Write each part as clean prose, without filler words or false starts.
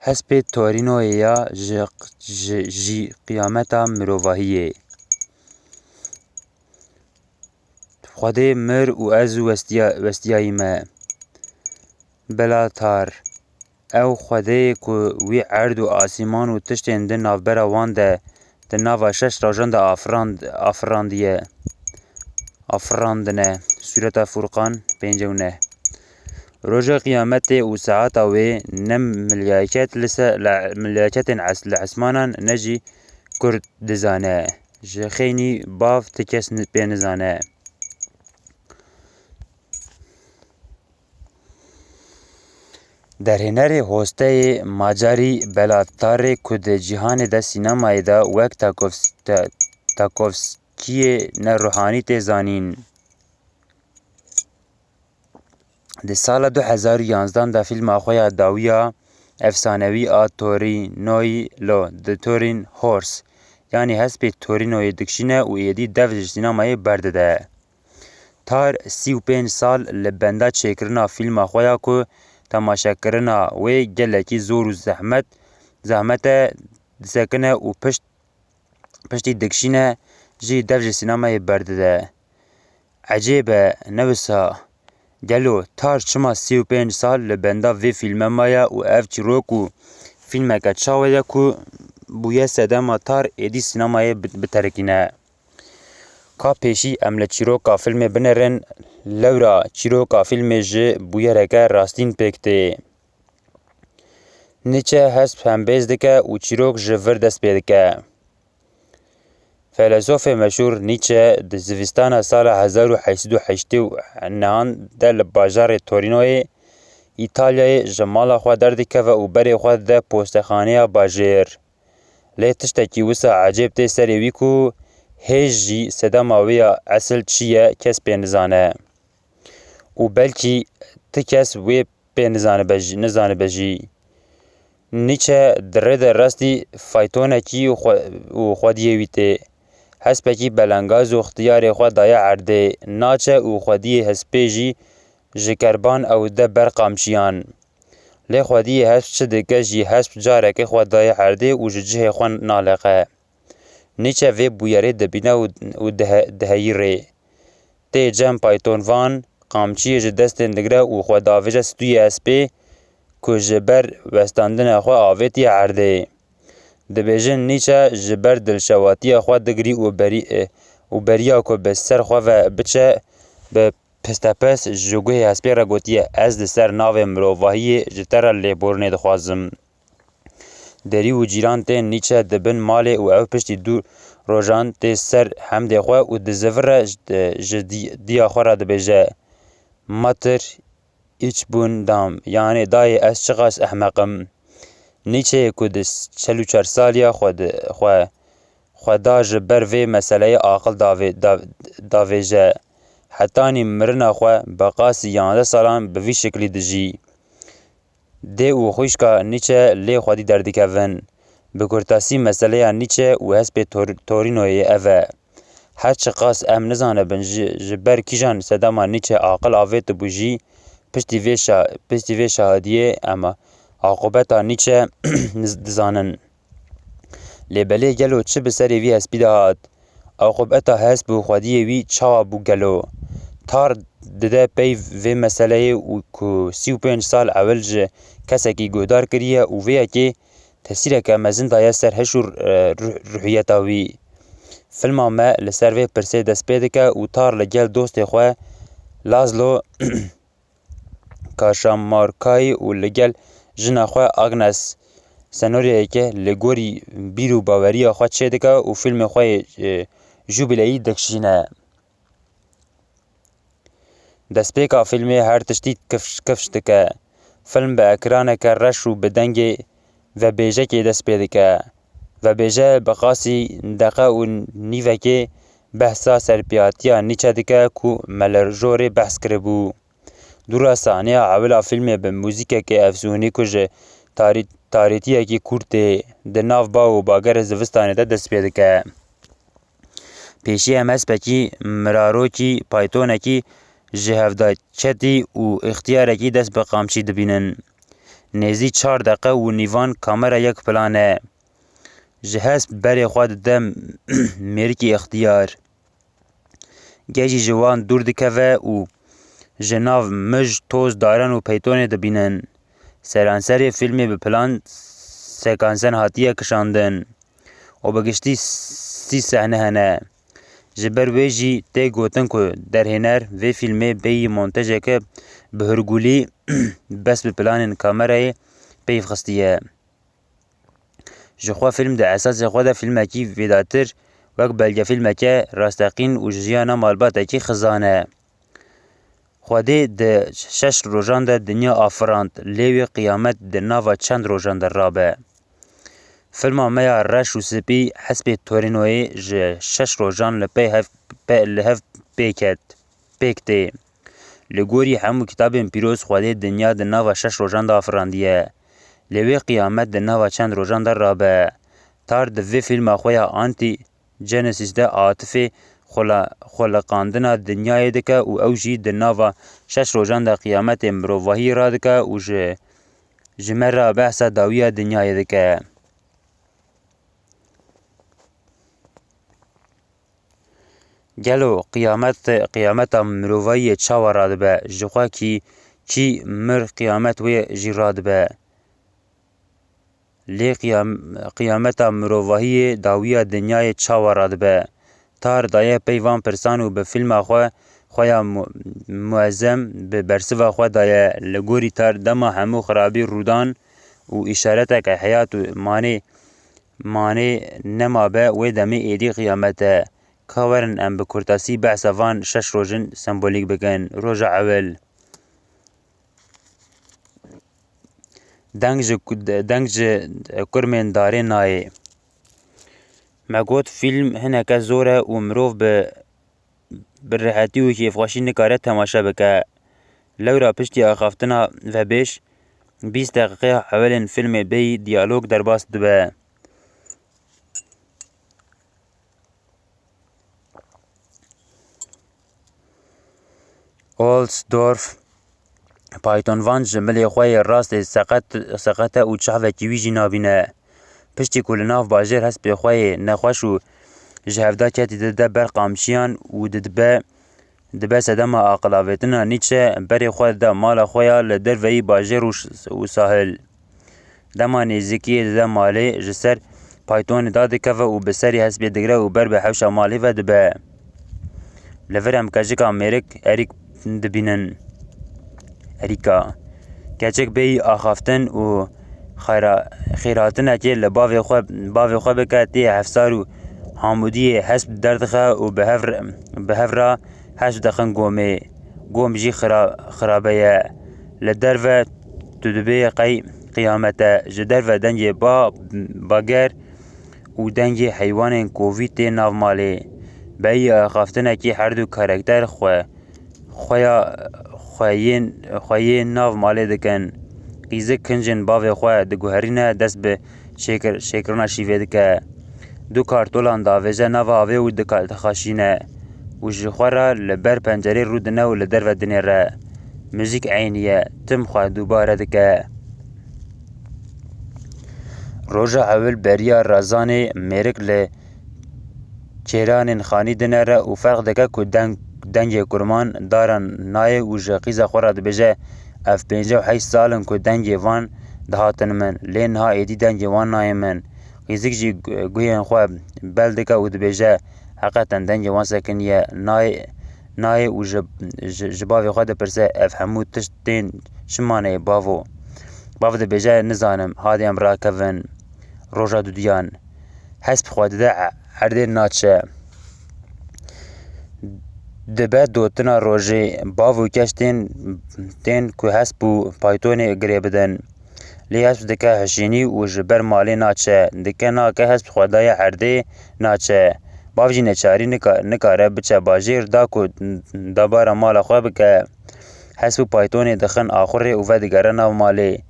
Hespê Torinoya ji qiyameta mirovahiyê. Xwedê mir û ez westiyayî me. Bela tar. Ew Xwedê ku wî erd û asîman û tiştên di navbera wan de di nava 6 rojan de afirandine. Sûreta Furqan 59. Roja qîyametê û saeta wê ne milyaketên li esmanan ne jî Kurd dizane. Ji xênî bav ti kes pê nizane. Derhênerê hosteyê Macarî Bela Tarê ku di cîhanê de sînemayê de wek Tarkovskiyê ne ruhanî tê zanîn. Di sala 2011 de fîlma xwe ya dawiya efsanewî a Torinoyê li The Turin Horse yanî hespê Torinoyê dikişîne û êdî dev ji sînemayê berdide. Tar 35 sal li benda çêkirina fîlma xwe ya ku temaşekirina wê gelekî zor û zehmet e disekine û piştî dikişîne jî dev ji sînemayê berdide. Ecêb e, ne wisa? Gelo Tar çima 35 sal li benda vê fîlme maye û ev çîrok û fîlmeke çawa ye ku bûye sedema Tar êdî sînemayê biterekîne. Ka pêşî em li çîroka fîlmê binêrin, lewra çîroka fîlmê ji bûyereke rastîn pêk tê. Nîçe hesp hembêz dike û çîrok ji vir dest pê dike. Felezofê meşhûr Nîçe di zivîstana sala 1889 de li bajarê Torinoyê, Îtalyayê ji mala xwe derdikeve û berê xwe dide postexaneya bajêr. Lê tiştekî wisa ecêb tê serê wî ku hêj jî sedema wê ya esil çi ye kes pê nizane. û belkî ti kes wê pê nizanibe jî. Nîçe di rêde rastî faytonekî û xwediyê wî tê. Hespekî belengaz û ixtiyarê xwe daye erdê, naçe û xwediyê hespê jî ji kerban ew de ber qamçiyan. Lê xwediyê hesp çi dike jî hesp carekê xwe daye erdê û ji cihê xwe naleqe. Nîçe vê bûyerê dibîne û diheyîrê. Tê cem paytonvan, qamçiyê ji destên digre û xwe diavêje stûyê hespê ku ji ber westandinê xwe avêtiye erdê. Dibêjin Nîçe ji ber dilşewatiya xwe digirî û beriya ku bi ser xwe ve biçe bi pistepest ji guhê hespê re gotiye ez li ser navê mirovahiyê ji te re lêborînê dixwazim. Derî û cîran tên Nîçe dibin malê û ew piştî 2 rojan tê ser hemdê xwe û di zivir re ji dîya xwe re dibêje Mater ich bin dam yanî dayê ez çiqas ehmeqim. Nîçeyê ku di 44 saliya xwe da ji ber vê meseleyê aqil davêje. Hetanî mirina xwe bi qasî 11 salan bi vî şiklî dijî. Dê û xwîşka Nîçe lê xwedî derdikevin. Bi kurtasî meseleya Nîçe û hespê Torinoyê ev e. Her çi qas em nizanibin ji ber kîjan sedema Nîçe aqil avêtibû jî piştî vê şahidiyê em aqibeta Nîçe dizanin. Lêbelê gelo çi bi serê vî hespî de hat? Aqibeta hesp û xwediyê wî çawa bû gelo? Tar dide pey vê meseleyê ku 35 sal ewil ji kesekî guhdar kiriye û vê yekê tesîreke mezin daye ser heş û ruhiyeta wî. Fîlma me li ser vê pirsê dest pê dike û Tar li gel dostê xwe Laszlo Kaşamarkayî û li gel jina xwe Agnes senaryayeke li gorî bîr û baweriya xwe çê dike û fîlmê xwe yê jûbileyî dikişîne. Destpêka fîlmê her tiştî kifş dike. Fîlm bi ekraneke reş û bi dengê vebêjekê dest pê dike. Vebêje bi qasî deqe û nîvekê behsa serpiyatiya Nîçe dike ku me li jorê behs kiribû. Dûra sahneya ewila fîlmê bi mûzîkekê efsûnî ku ji tarîtiyekî Kurd tê, di nav bav û bagerê zivistanê de dest pê dike. Pêşî em hespekî mirarokî paytonekî ji hevdahçetî û ixtiyarekî dest bi qamçî dibînin. نێزی 4 دقه û nîvan kamera yek plan e. Ji hesp berê xwe dide mêrikê ixtiyar. Gejî ji wan dûr dikeve û ji nav mij, toz, daran û peytonê dibînin. Seranserê filmê bi plan sekansen hatiye kişandin û bi giştî 30 sehne hene. Ji ber wê jî tê gotin ku derhêner vê filmê bêyî montejeke bi hûrgûlî bes bi planên kamerayê peyv xistiye. Ji xwe film di esasê xwe de filmekî vêdatir wek belgefîlmeke rasteqîn û ji jiyana malbatekî xizan e. Xwedê di 6 rojan de dinya afirand, lê wê qiyamet di nava çend rojan de rabe. Filma me ya Reş û Spî hespê Torînoyê ji 6 rojan li hev pêk tê. Li gorî hemû kitabên pîroz Xwedê dinya di nava 6 rojan de afirandiye. Lê wê qiyamet di nava çend rojan de rabe. Tar di vê filma xwe ya Anti-Genesis de atifê xweliqandina dinyayê dike û ew jî di nava 6 rojan de qiyametê mirovahiyê radike û ji me re behsa dawiya dinyayê dike. Gelo qiyameta mirovahiyê çawa radibe, ji xwe kî mir qiyamet wê jî radibe. Lê qiyameta mirovahiyê dawiya dinyayê çawa radibe. Tar daye peyvan pirsan û bi filma xwe ya muezzem bi bersiva xwe daye. Li gorî tar dema hemû xirabî rûdan û îşareteke heyat û manê nemabe wê demê êdî qiyamet e. Ka werin em bi kurtasî behsa van 6 rojin sembolîk bikin. Roja ewil. Deng ji kurmên darê nayê. Me got fîlm hineke zor e û mirov bi rihetî û kêfxweşî nikare temaşe bike. Lewra piştî axaftina vebêj 20 deqîqeya ewelên filmê bêyî diyalog derbas dibe. Ohlsdorf paytonvan ji milê xwe yê rastê seqete û çavekî wî jî nabîne. Piştî ku li nav bajêr hespê xwe yê nexweş û ji hevda ketî dide ber qamçiyan û dibe sedema aqilavêtina Nîçe, berê xwe dide mala xwe ya li derveyî bajêr û sahil. Dema nêzîkiyê dide malê ji ser paytonê dadikeve û bi serî hespê digre û ber bi hewşa malê ve dibe. Li vir em keçika Erîk dibînin. Erîka. Keçik bêyî axaftin û xêratinekê li bavê xwe bike tê hefsar û hamûdiyê hesp derdixe û bi hev re hesp dixin gomê. Gom jî xirabe ye. Li derve tu dibê qey qiyamet e. Ji derve dengê bager û dengê heywanên kovî tê nav malê. Bêyî axaftinekî her du karakter xwe yê nav malê dikin. Qîzik kincên bavê xwe diguherîne, dest bi şêkirina şîvê dike. Du kartolan diavêje nava avê û dixaşîne û ji xwe re li ber pencerê rûdine û li derve dinêre. Muzîk eynî ye, tim xwe dubare dike. Roja ewil beriya Razanê mêrik li çêranên xanî dinere û ferq dike ku dengê kurman daran nayê û ji qîza xwe re dibêje ev 58 sal in ku dengê wan dihatin min, lê niha êdî dengê wan nayê min. Qîzik jî guhên xwe bel dike û dibêje heqeten dengê wan sekinî ye. Nayê û ji bavê xwe dipirse ev hemû tişt tên çi maneyê bavo? Bav dibêje nizanim, hadî em rakevin. Roja dudiyan. Hesp xwe dide erdê naçe. Dibe dotina rojê, bav û keş tên ku hesp û paytonê girê bidin. Lê hesp dike hişînî û ji ber malê naçe. Dike nake hesp xwe daye erdê naçe. Bav jî neçarî nikare biçe bajêr da ku dabara mala xwe bike. Hesp û paytonê dixin axurê û vedigere nav malê.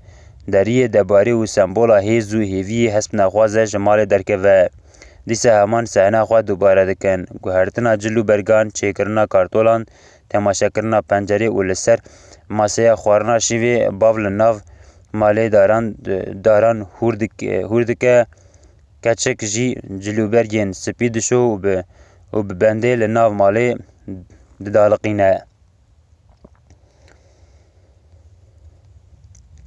Deriyê debarî û sembola hêz û hêviyê hesp nexwaze ji malê derkeve. Dîsa heman sehna xwe dubare dikin. Guhertina cil û bergan, çêkirina kartolan, temaşekirina pencerê û li ser maseya xwarina şîvê, bav li nav مالی داران هور دکه کچک جی جلوبرگین سپی دشو و ببنده لناو مالی ددالقینه.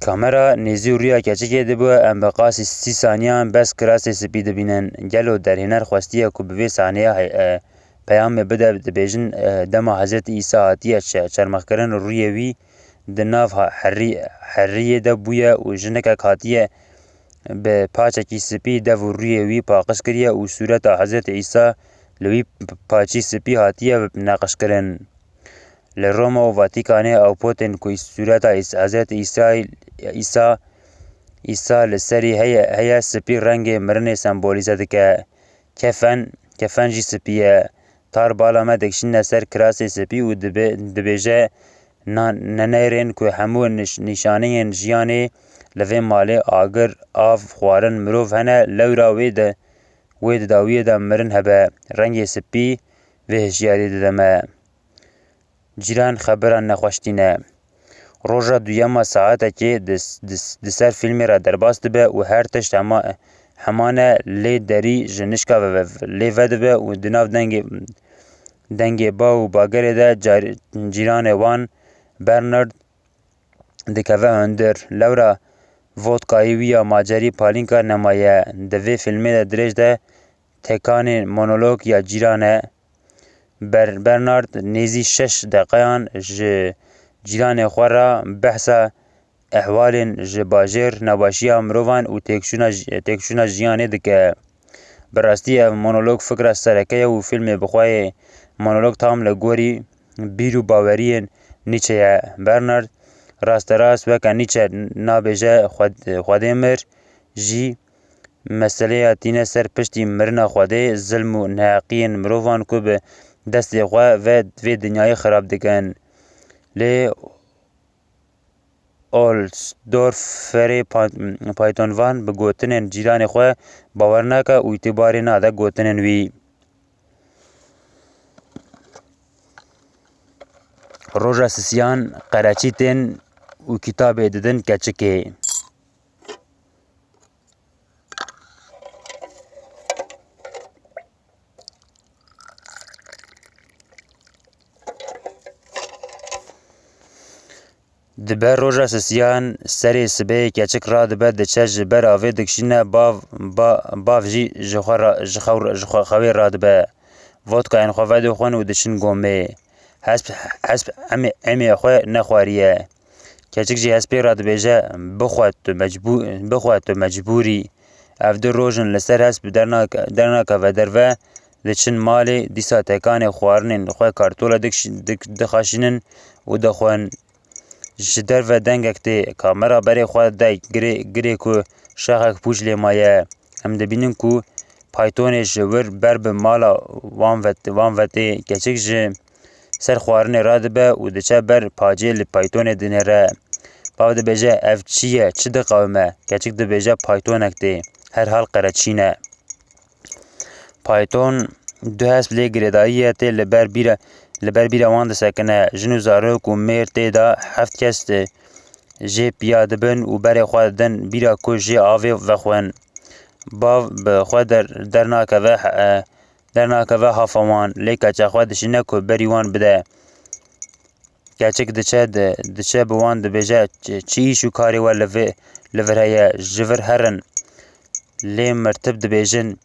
کامرا نیزی و ریا کچکی دبو ام بقاسی 30 ثانیان بس کراسی سپی دبینن گلو در هنر خوستیه که بوی ثانیه پیام بده دبیجن دما حضرت عیسی آتیه چرمخ کرن روی وی دناف حریه دبویه و جنکه کاتیه به پاچکی سپی دو روی وی پاقش کریه و صورت حضرت عیسی لوی پاچی سپی هاتیه و نقش کرن. لروما و واتیکانه او پوتن کوی صورت حضرت عیسی لسری هیا سپی رنگ مرن سمبولیزه دکه کفن جی سپیه تار بالا ما دکشن سر کراسی سپی و دبیجه ننیرین که همو نشانه جیانه لوی مالی آگر آف خوارن مروف هنه لورا وید داویه دا مرن هبه رنگ سپی و هشیاری ددمه. جیران خبران نخوشتینه. روژا دویما ساعته که دسر فیلمی را درباست به و هر تشت همانه لی دری جنشکا و لی ود به و دناف دنگ با و باگر ده جیران وان برنارد دکوه هندر لورا ودکایی ویا ماجری پالینکا نمایه دوی فیلمی ده دریج ده تکان مونولوگ یا جیرانه برنارد نیزی 6 دقیقان جیران خورا بحثا احوال باجر نباشی مروان و تکشونا جیانه دکه براستی مونولوگ فکر سرکه و فیلم بخواه مونولوگ تام لگوری بیرو باورین نیچه برنارد راست وکا نیچه نابجه خوده مر جی مسئله تینه سر پشتی مرنا خوده ظلم و نحقین مروان که به دست خواه و دوی دنیای خراب دکن. لی اولسدورف فری پایتونوان به گوتنن جیران خواه باور نکه و اعتباری ناده گوتنن وی. روژا سسیان قراچی تین و کتاب ددن کچکه. دبر روژا سسیان سری سبه کچک را دبر دچه جبر آوه دکشینه باف جی جخوی را دبر ودکا این خواه دو خون و دشن گومه حسب امی خواه نخواریه کچک جی حسبی را دبیجه بخواد تو مجبوری اف دو روژن لسر حسب درناکه و دروه دچن مالی دیسا تکان خوارنین خواه کارتولا دخاشینن و دخوان جدر و دنگک تی کامرا بری خود دای گری کو شاخک پوش لی مایه هم دبینن کو پایتون جور بر به مالا وان وتی کچک جه سر خوارن را دبه و دچه بر پاجه لی پایتون دنره باو دبیجه اف چیه چه دقاومه کچک دبیجه پایتونک تی هر حال قرچینه پایتون دو هست لی گریداییه تی لبر بیره وان ده سکنه جنو زاروک و میر تیدا هفت کس جه پیاده بن و بر خواه دن بیره که جه آوه وخوان باو بخواه درناکه و حافوان لی کچه خواه دشینه که بریوان بده کچک دچه بوان ده بیجه چی ایشو کاری و لور هیا جور هرن لی مرتب ده بیجن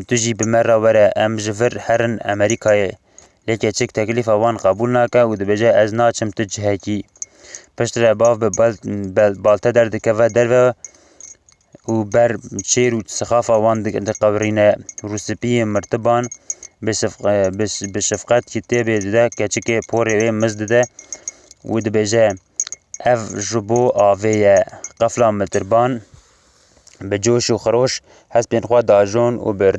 تو جی بمره وره ام جور هرن امریکای لیکن چک تکلیف وان قبول نکه و دبیجه از ناچم تو جهکی پشت را باف به بالته در دکوه در و بر چیر و سخاف وان دقورینه روسپی مرتبان به شفقت کتابه ده که چک پوری مزد ده و دبیجه اف جبو آوه قفلا متربان به جوش و خروش هست بین خواه داجون و به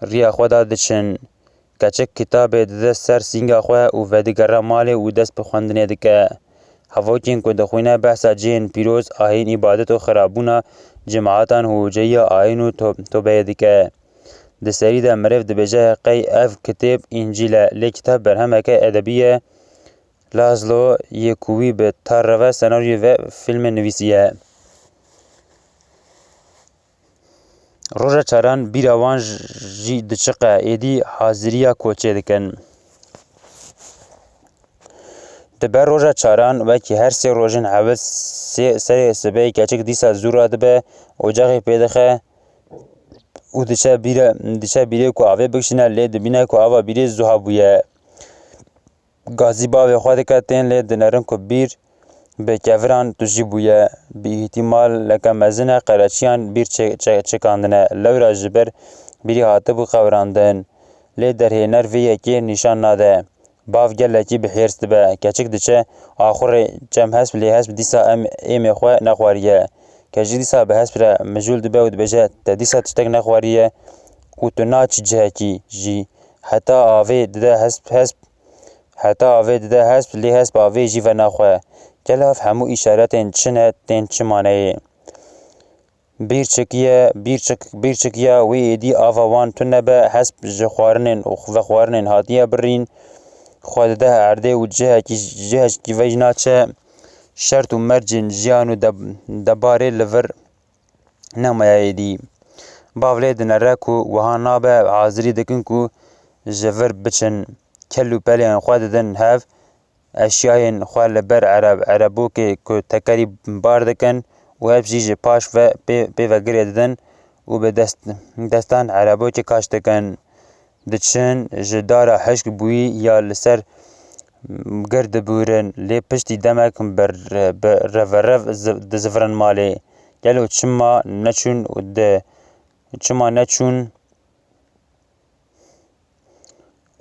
ریا خواه دادشن کچک کتاب ده سر سینگا خواه و ودیگر مالی و دست بخوندنه دکه هواکین که دخوینه بحثا جین پیروز آهین عبادت و خرابونا جماعتان هوجهی آهین و توبه دکه ده سری ده مرف ده بجه قی اف کتاب انجیل لی کتاب برهمه که ادبیه لازلو یکوی به تاره سناریو و فیلم نویسیه. روژا چاران بیراوان جی دچقه ایدی حاضریا کوچه دکن. دبر روژا چاران وکی هر سی روژن حوض سری سبایی کچک دیسا زورا دبه اجاقی پیدخه و دچه بیره که آوه بکشنه لی دبینه که آوه بیره زوها بویه. گازی باوی خواهد کتین لی دنرن که بیر به کفران توجی بویه. بی احتمال لکه مزنه قرچیان بیر چکاندنه لورا جبر بیری حاطه بو خوراندن لی در هینر وی یکی نشان ناده. باف گلکی به حرست به کچک دچه آخر جمع هست لی هست دیسا ام خواه نخواریه کجی دیسا به هست را مجول دبه و دبجه تا دیسا تشتک نخواریه و تو ناچ جهکی جی حتی آوه دده هست لی هست با آوه جی و نخواه کلاف همو اشارت چنه تین چمانه بیر چکیه وی ایدی آوان تو نبه هست جخوارنن و خوارنن هاتیه برین خود ده عرده و جهش کی وجنا چه شرط و مرجن جیان و دباره لور نمایه دی باوله دنره کو وها نابه حاضری دکن کو جور بچن کلو پلیان خود دن هف اشیاء خواه لبر عربو که تکری بار دکن و هف جیج پاش و پی و گره دن و به دستان عربو که کاش دکن دچن جدارا حشک بوی یا لسر گرد بورن لی پشتی دمک بر رف دزفرن مالی گلو چما نچون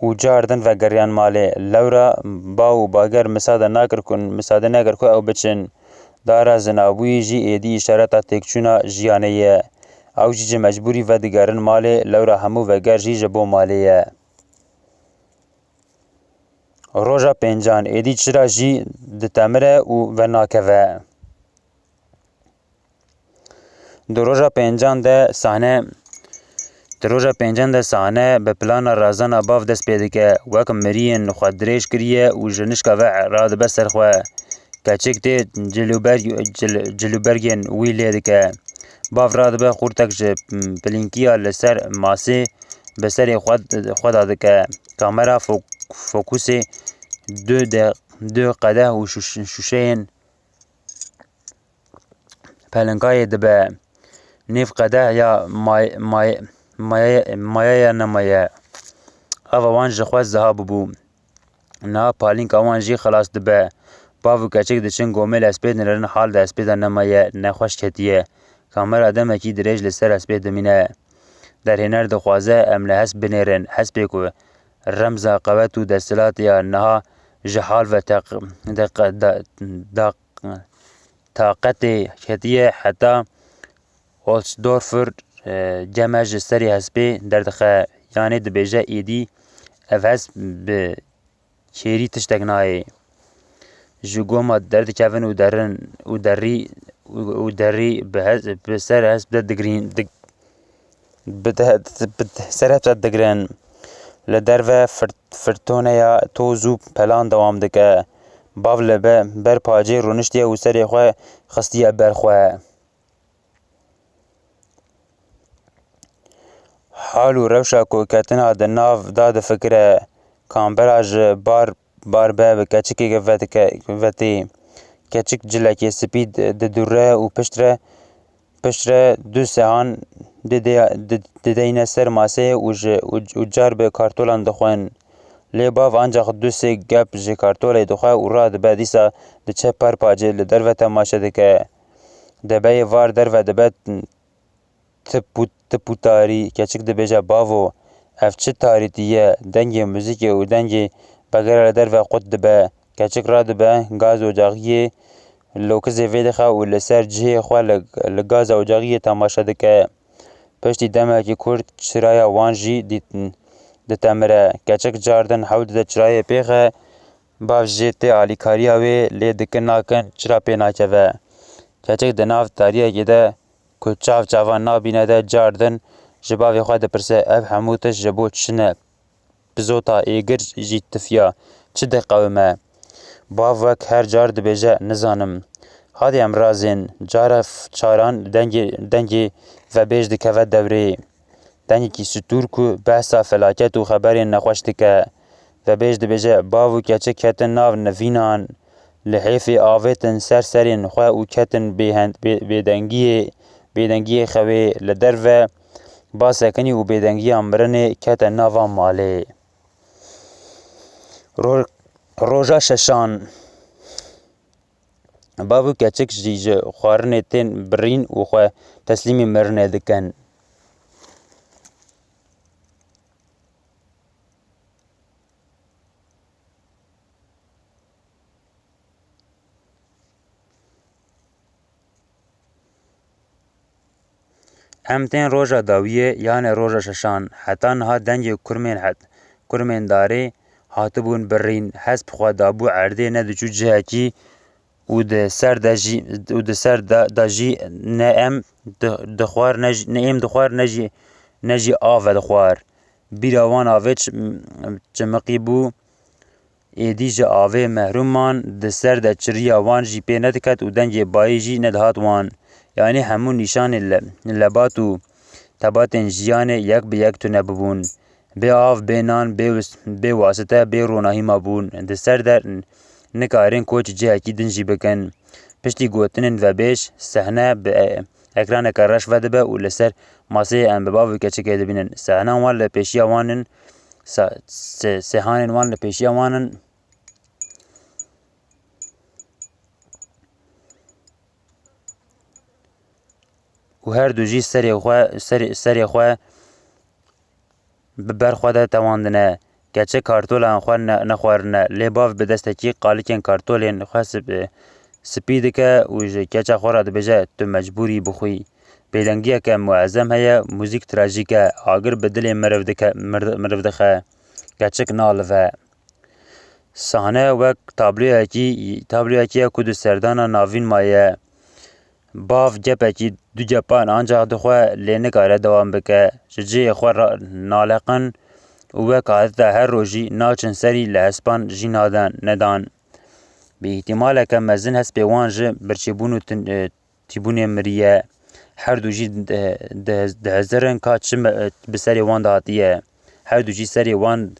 و جاردن و گریان مالی لورا باو باگر مساده نگر که او بچن دارا زنابوی جی ایدی اشارتا تکچونا جیانه او جی مجبوری و دگرن مالی لورا همو و گر جی جبو مالیه. روژا پنجان ایدی چرا جی دتمره و ناکوه. دو روژا پنجان ده سانه به پلان رازان باف دست پیده که وک مرین خود دریش کریه و جنشکا و راد بسر خواه کچک ده جلوبرگین وی لیده که باف راد به خورتک جه پلینکیا لسر ماسه بسر خود داده که کامرا فوکوسی دو قده و شوشین پلنگای دبه نیف قده یا مایه یا نمایه او وان جخواه زهاب بو نا پالینک اوان جی خلاص دبه باو کچک دچن گومل اسپید نرن حال ده اسپید نمایه نخوش کتیه کامر آدم اکی دریج لسر اسپید دمینه در هنر دخوازه امله هست بنیرن هست بیکو رمز قوت و دستلات یا نها جحال و طاقت کتیه حتی اولسدورفر جمع سری هسپی در دخه یعنی دبیجه ایدی اف هست به چیری تشتگنای جگوما درد کفن و دری به سر هست سر هست دگرین لدر و فرتونه یا توزو پلان دوام دکه باول بر پاجه رونشتیه و سری خواه خستیه برخواه حالو روشا کو کتنا د ناف داد فکر کامبراج بار به کچکی وتی کچک جلکی سپید د دوره و پشتره دو سهان ددین سر ماسه و جار به کارتولان دخوان لی باف انجا دو سه گپ جه کارتولی دخواه و راد به دیسا د چه پر پاجه لدر و تماشه دکه دبی وار در و دبت تپوتاری کچک دبیجه باو اف چه تاریتیه دنگ موزیک و دنگ بگر در و قد دبه کچک را دبه گاز و جاغیه لوکزه ویدخه و لسر جه خواه لگاز و جاغیه تماشه دکه پشتی دمه که کرد چرای وانجی دتمره کچک جاردن حود ده چرای پیخه باف جیت آلیکاری هاوی لی دکن ناکن چرا پی ناکوه کچک دناف تاریه گده که چاوان نابینه ده جاردن جباوی خواه ده پرسه اف هموتش جبو چنه بزوتا ایگر جی تفیا چه ده قومه باv wek her car dibêje nizanim. Hadî em razên, cara çaran dengê vebêj dikeve devrê. Dengekî stûr ku behsa felaket û xeberên nexweş dike. Vebêj dibêje bav û keçik ketin nav nivînan, li hêfê avêtin ser serên xwe û ketin bêdengiyê xewê. Li derve ba sekinî û bêdengiya mirinê kete nava malê. Roja şeşan. Bav û keçik jî ji xwarinê tên birîn û xwe teslîmê mirinê dikin. Em tên roja dawiyê yanê roja şeşan. Heta niha dengê kurmên darê hatibûn birîn. Hesp xwe dabû erdê nediçû cihekî û di ser de jî ne em dixwar ne jî av vedixwar. Bîra wan avê çimiqî bû, êdî ji avê mehrûman di ser de çiriya wan jî pê nediket û dengê bayî jî nedihat wan. Yanî hemû nîşanên lebat û tebatên jiyanê yek bi yek tune bibûn. Bê av, bê nan, bê wasite, bê ronahîma bûn. Di ser de nikarên koç cihekî din jî bikin. Piştî gotinên vebêj, sehne bi ekraneke reş vedibe û li ser maseyê em bi bav û keçikê dibînin. Sehanên wan li pêşiya wan in û her du jî serê xwe bi ber xwe de tewandine. Keçik kartolan xwe nexwarine, lê bav bi destekî qalikên kartolên xwe spî dike û ji keça xwe re dibêje tu mecbûrî bixwî. Bêdengiyeke muezzem heye, mûzik trajîk e, agir bi dilê miriv dixe. Keçik nalive. Sahne wek tabloyekî ye ku di serdana navîn maye. Bav gepekî du gepan ancak dixwe lê nikare dewam bike. Ji cihê xwe naleqin û wek adeta her rojî naçin serî li hespan jî nedan. Bi îhtîmaleke mezin hespê wan ji birçîbûn û tîbûnê miriye. Her du jî dihezirin ka çi bi serê wan de hatiye. Her du jî serê wan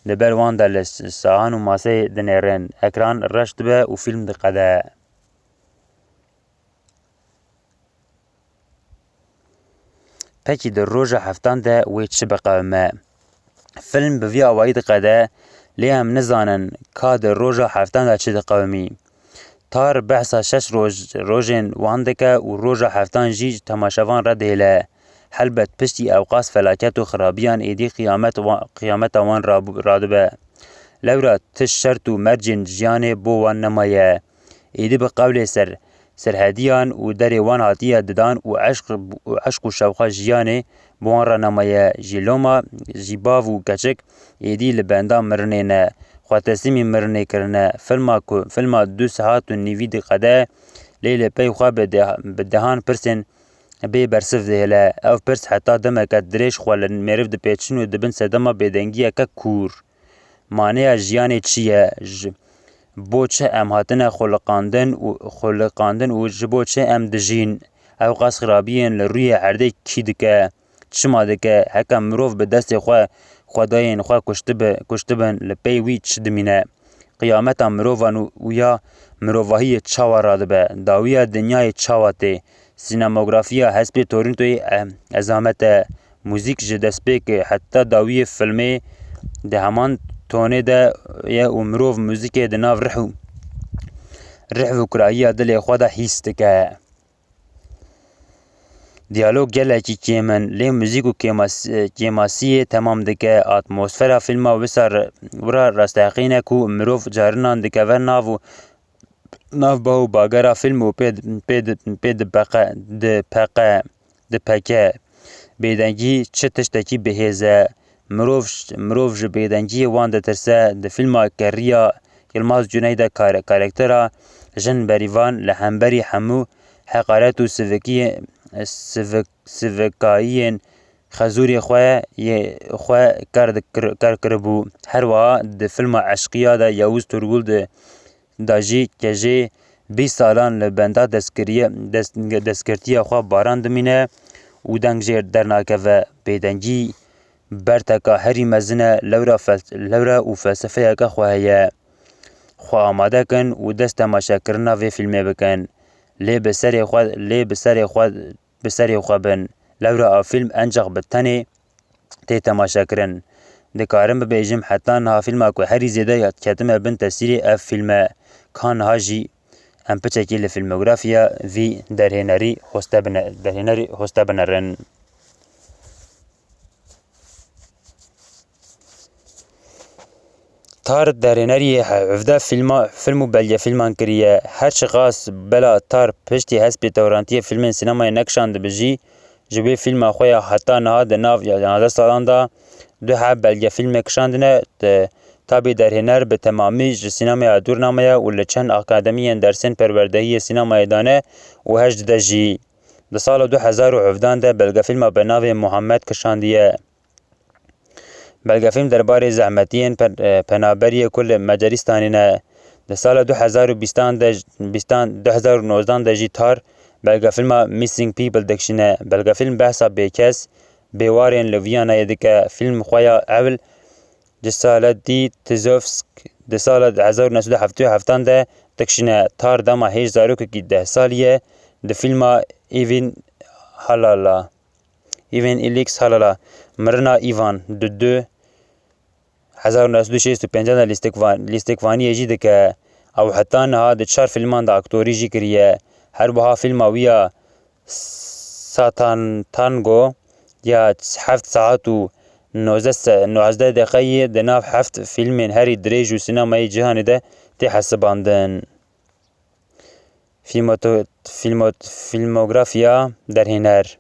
li ber wan de li sahan û maseyê dinêrin. Ekran reş dibe û fîlm diqede. Pekî di roja heftan de wê çi biqewime? Fîlm bi vî awayî diqede, lê em nizanin ka di roja heftan de çi diqewimî. Tar behsa 6 rojên wan dike û roja heftan jî temaşevan re dihêle. Helbet piştî ewqas felaket û xirabiyan êdî qiyameta wan radibe. Lewra tişt şert û mercên jiyanê bo wan nemaye. Êdî bi qewlê serhediyan û derê wan hatiye didan û eşq û şewqa jiyanê bi wan re nemaye. Ji loma jî bav û keçik êdî li benda mirinê ne. Xweteslîmê mirinê kirine. Filma 2 saet û nîvî diqede, lê li pey xwe bi dehan pirsên bê bersiv dihêle. Ev pirs heta demeke dirêj xwe li mêriv dipêçin û dibin sedema bêdengiyeke kûr. Maneya jiyanê çi ye? Bo çi em hatine xweliqandin û ji bo çi em dijîn? Ewqas xirabiyên li rûyê erdê kî dike? Çima dike? Heke mirov bi destê xwe xwedayên xwe kuştibin, li pey wî çi dimîne? Qiyameta mirovan û ya mirovahiyê çawa radibe? Dawiya dinyayê çawa tê? Sînemografiya hespê Torontoyê ezamet e. Mûzik ji destpêkê heta dawiyê filmê di heman tonê de ye û mirov mûzikê di nav rih û kurahiya dilê xwe de hîs dike. Diyalog gelekî kêm in, lê mûzik û kêmasiyê temam dike. Atmosfera fîlma wisa rasteqîn e ku mirov carinan dikeve nav bav û bagera fîlm û pê dipeke. Bêdengî çi tiştekî bihêz e? Mirov ji bêdengiyê wan ditirse. Di fîlma Keriya Yilmaz Cuney de karaktera jin berîvan li hemberî hemû heqaret û sivîkayiyên xezûrê xwe kar kiribû. Her wiha di fîlma Eşqîya de Yewûz Turgul di دا jî kejê 20 salan li benda destgirtiya xwe baran dimîne û deng jê dernakeve. Bêdengî berteka herî mezin e lewra û felsefeyeke xwe heye. Xwe amade kin û dest temaşekirina vê fîlmê bikin. Lê bi serê xwe bin. Lewra ev fîlm encaq bi tenê tê temaşekirin. Dikarim bibêjim heta niha fîlma ku herî zêde ketime bin tesîrê ev fîlm e. Ka niha jî em piçekî li fîlmografiya vî derhênerî hoste binerin. Tar derhêneriyê hevdeh film û belgefîlman kiriye. Her çi qas bela Tar piştî hespê tewrantiyê fîlmên sînemayê nekişandibe jî, ji wê fîlma xwe ya heta niha di nav 11 salan de 2 belgefîlmê kişandine. Ta bê derhêner bi temamî ji sînemaya dûr namaye û li çend akademiyên dersên perwerdehiyê sînemayê dane û heş dide jî. Di sala 2017 de belgefîlma bi navê Muhammed kişandiye. Belgefîlm derbarê zehmetiyên penaberiyê ku li Macaristanê ne. Di sala 2019 de jî Tar belgefîlma Missing People dikişîne. Belgefîlm behsa bêkes bêwarên li Vîyanayê dike. Fîlm xwe ya ewl ji Saletî Tzovsk di sala 1977 de dikişîne. Tar dema hêj zarokekî 10 salî ye di fîlma Ivan Illich Halala mirina Ivan di 1965 de lîstikvaniyê jî dike. Ew heta niha di 4 fîlman de aktorî jî kiriye. Her wiha fîlma wî ya Tango ya 7 saet û 19 deqeyê di nav 7 fîlmên herî dirêj û sînemayê cîhanê de tê hesibandin. Fîlmografiya derhêner.